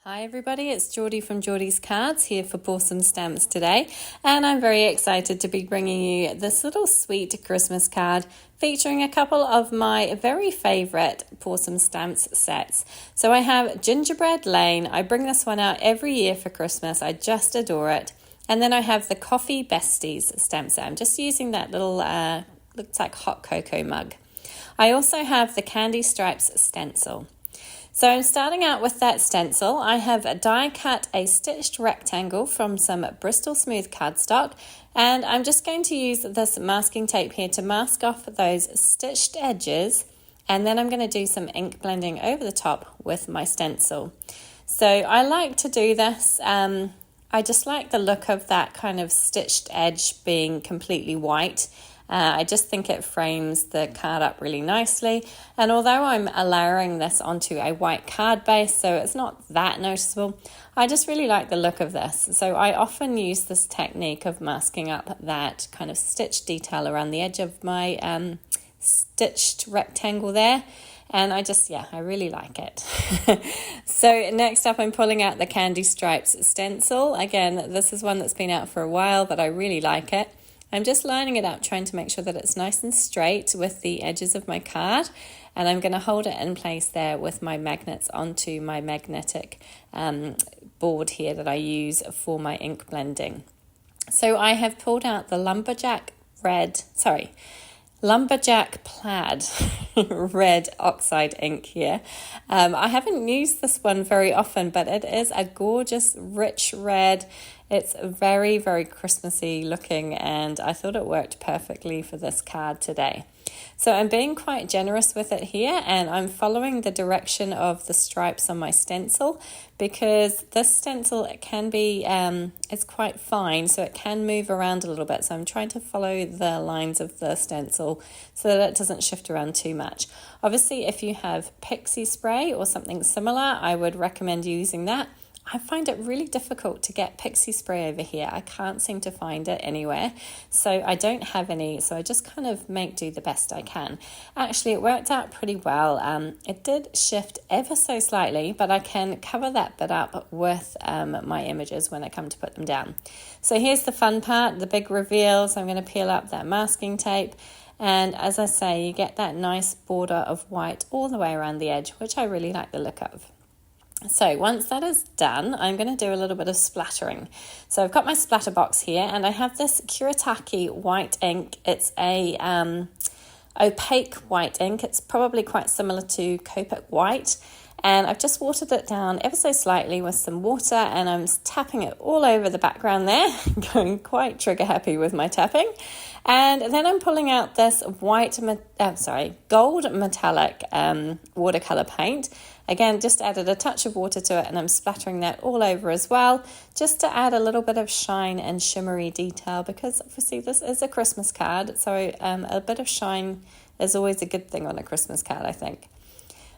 Hi everybody, it's Geordie from Geordie's Cards here for Pour Some Stamps today, and I'm very excited to be bringing you this little sweet Christmas card featuring a couple of my very favourite Pour Some Stamps sets. So I have Gingerbread Lane. I bring this one out every year for Christmas. I just adore it. And then I have the Coffee Besties stamp set. I'm just using that little, looks like hot cocoa mug. I also have the Candy Stripes stencil. So I'm starting out with that stencil. I have die cut a stitched rectangle from some Bristol smooth cardstock, and I'm just going to use this masking tape here to mask off those stitched edges, and then I'm going to do some ink blending over the top with my stencil. So I like to do this. I just like the look of that kind of stitched edge being completely white. I just think it frames the card up really nicely, and although I'm layering this onto a white card base, so it's not that noticeable, I just really like the look of this. So I often use this technique of masking up that kind of stitch detail around the edge of my stitched rectangle there, and I really like it. So next up, I'm pulling out the Candy Stripes stencil. Again, this is one that's been out for a while, but I really like it. I'm just lining it up, trying to make sure that it's nice and straight with the edges of my card, and I'm going to hold it in place there with my magnets onto my magnetic board here that I use for my ink blending. So I have pulled out the Lumberjack Plaid red Oxide ink here. I haven't used this one very often, but it is a gorgeous rich red. It's very, very Christmassy looking, and I thought it worked perfectly for this card today. So I'm being quite generous with it here, and I'm following the direction of the stripes on my stencil, because this stencil, it can be, it's quite fine, so it can move around a little bit. So I'm trying to follow the lines of the stencil so that it doesn't shift around too much. Obviously, if you have pixie spray or something similar, I would recommend using that. I find it really difficult to get pixie spray over here. I can't seem to find it anywhere, so I don't have any, so I just kind of make do the best I can. Actually, it worked out pretty well. It did shift ever so slightly, but I can cover that bit up with my images when I come to put them down. So here's the fun part, the big reveal. So I'm going to peel up that masking tape, and as I say, you get that nice border of white all the way around the edge, which I really like the look of. So once that is done, I'm going to do a little bit of splattering. So I've got my splatter box here, and I have this Kuretake white ink. It's a opaque white ink. It's probably quite similar to Copic white. And I've just watered it down ever so slightly with some water, and I'm tapping it all over the background there, going quite trigger happy with my tapping. And then I'm pulling out this gold metallic watercolor paint. Again, just added a touch of water to it, and I'm splattering that all over as well, just to add a little bit of shine and shimmery detail, because obviously this is a Christmas card, so a bit of shine is always a good thing on a Christmas card, I think.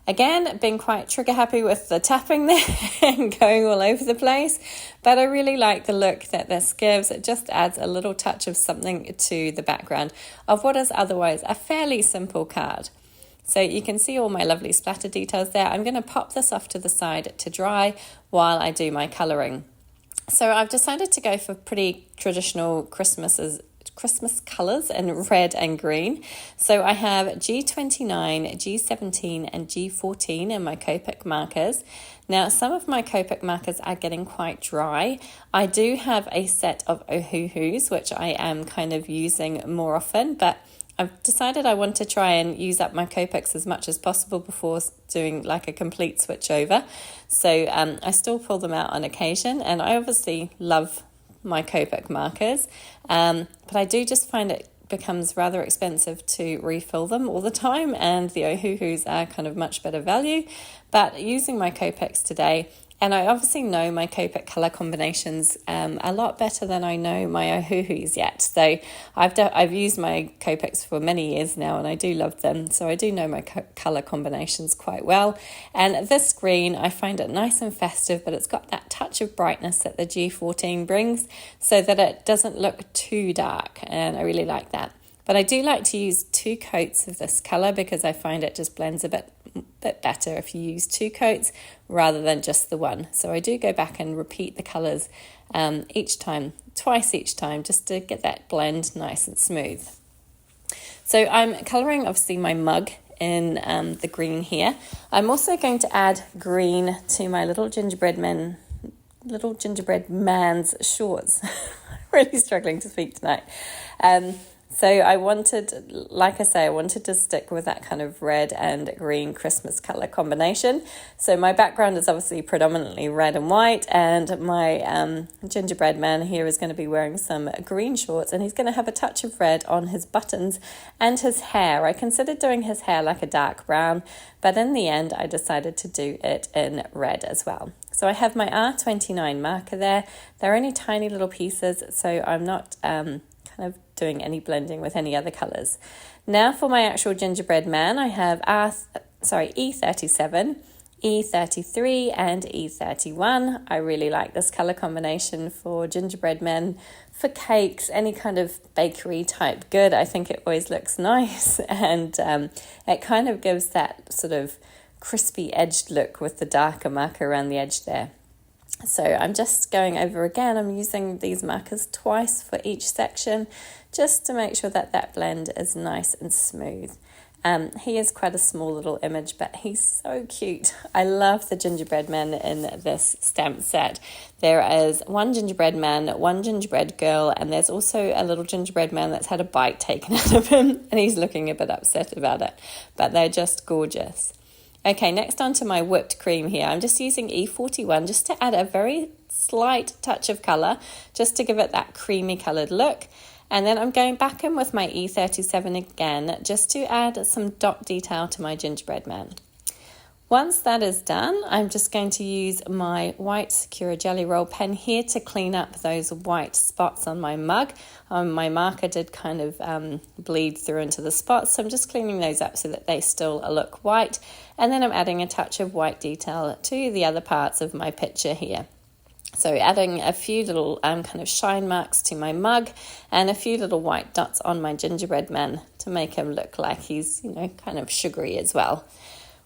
Again, being quite trigger happy with the tapping there and going all over the place, but I really like the look that this gives. It just adds a little touch of something to the background of what is otherwise a fairly simple card. So you can see all my lovely splatter details there. I'm going to pop this off to the side to dry while I do my colouring. So I've decided to go for pretty traditional Christmas colours in red and green. So I have G29, G17 and G14 in my Copic markers. Now, some of my Copic markers are getting quite dry. I do have a set of Ohuhus, which I am kind of using more often, but I've decided I want to try and use up my Copics as much as possible before doing like a complete switch over. So I still pull them out on occasion, and I obviously love my Copic markers, but I do just find it becomes rather expensive to refill them all the time, and the Ohuhus are kind of much better value. But using my Copics today, and I obviously know my Copic colour combinations a lot better than I know my Ohuhus yet. So I've used my Copics for many years now, and I do love them. So I do know my colour combinations quite well. And this green, I find it nice and festive, but it's got that touch of brightness that the G14 brings, so that it doesn't look too dark, and I really like that. But I do like to use 2 coats of this colour because I find it just blends a bit better if you use 2 coats rather than just the one. So I do go back and repeat the colours twice each time, just to get that blend nice and smooth. So I'm colouring obviously my mug in the green here. I'm also going to add green to my little gingerbread man's shorts. Really struggling to speak tonight. So I wanted to stick with that kind of red and green Christmas colour combination. So my background is obviously predominantly red and white, and my gingerbread man here is going to be wearing some green shorts, and he's going to have a touch of red on his buttons and his hair. I considered doing his hair like a dark brown, but in the end I decided to do it in red as well. So I have my R29 marker there. They're only tiny little pieces, so I'm not kind of doing any blending with any other colours. Now for my actual gingerbread man, I have E37, E33 and E31. I really like this colour combination for gingerbread men, for cakes, any kind of bakery type good. I think it always looks nice, and it kind of gives that sort of crispy edged look with the darker marker around the edge there. So I'm just going over again. I'm using these markers twice for each section just to make sure that that blend is nice and smooth. He is quite a small little image, but he's so cute. I love the gingerbread men in this stamp set. There is one gingerbread man, one gingerbread girl, and there's also a little gingerbread man that's had a bite taken out of him, and he's looking a bit upset about it, but they're just gorgeous. Okay, next on to my whipped cream here. I'm just using E41 just to add a very slight touch of colour, just to give it that creamy coloured look. And then I'm going back in with my E37 again, just to add some dot detail to my gingerbread man. Once that is done, I'm just going to use my white Sakura Jelly Roll pen here to clean up those white spots on my mug. My marker did kind of bleed through into the spots, so I'm just cleaning those up so that they still look white. And then I'm adding a touch of white detail to the other parts of my picture here. So adding a few little kind of shine marks to my mug and a few little white dots on my gingerbread man to make him look like he's, kind of sugary as well.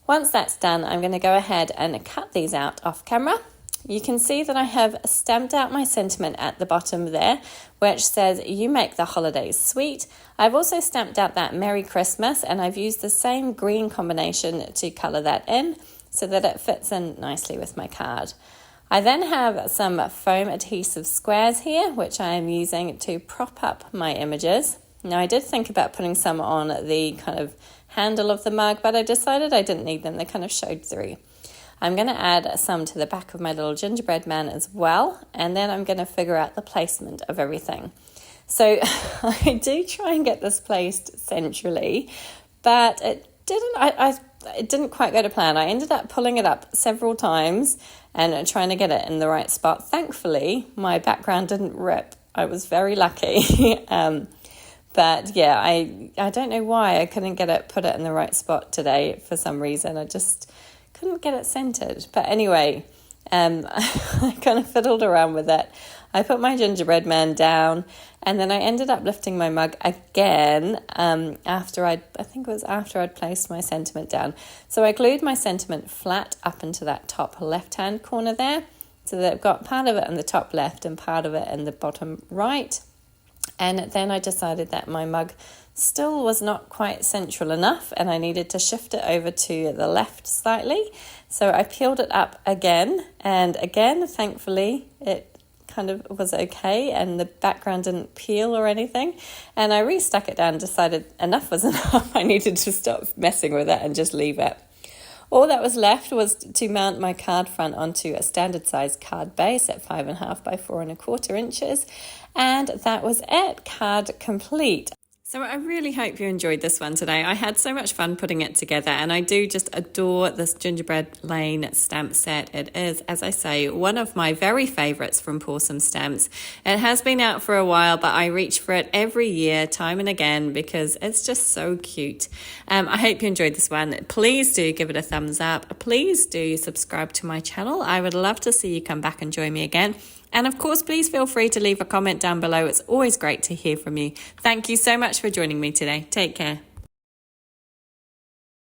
Once that's done, I'm going to go ahead and cut these out off camera. You can see that I have stamped out my sentiment at the bottom there, which says, "You make the holidays sweet." I've also stamped out that Merry Christmas, and I've used the same green combination to colour that in so that it fits in nicely with my card. I then have some foam adhesive squares here, which I am using to prop up my images. Now, I did think about putting some on the kind of handle of the mug, but I decided I didn't need them. They kind of showed through. I'm going to add some to the back of my little gingerbread man as well, and then I'm going to figure out the placement of everything. So I do try and get this placed centrally, but it didn't quite go to plan. I ended up pulling it up several times and trying to get it in the right spot. Thankfully, my background didn't rip. I was very lucky. But yeah, I don't know why I couldn't put it in the right spot today for some reason. I just couldn't get it centered. But anyway, I kind of fiddled around with it. I put my gingerbread man down, and then I ended up lifting my mug again after I'd placed my sentiment down. So I glued my sentiment flat up into that top left-hand corner there, so that I've got part of it in the top left and part of it in the bottom right. And then I decided that my mug still was not quite central enough, and I needed to shift it over to the left slightly. So I peeled it up again, and again, thankfully, it kind of was okay, and the background didn't peel or anything. And I restuck it down, decided enough was enough. I needed to stop messing with it and just leave it. All that was left was to mount my card front onto a standard size card base at 5.5 by 4.25 inches. And that was it, card complete. So I really hope you enjoyed this one today. I had so much fun putting it together, and I do just adore this Gingerbread Lane stamp set. It is, as I say, one of my very favourites from Pawsome Stamps. It has been out for a while, but I reach for it every year, time and again, because it's just so cute. I hope you enjoyed this one. Please do give it a thumbs up. Please do subscribe to my channel. I would love to see you come back and join me again. And of course, please feel free to leave a comment down below. It's always great to hear from you. Thank you so much for joining me today. Take care.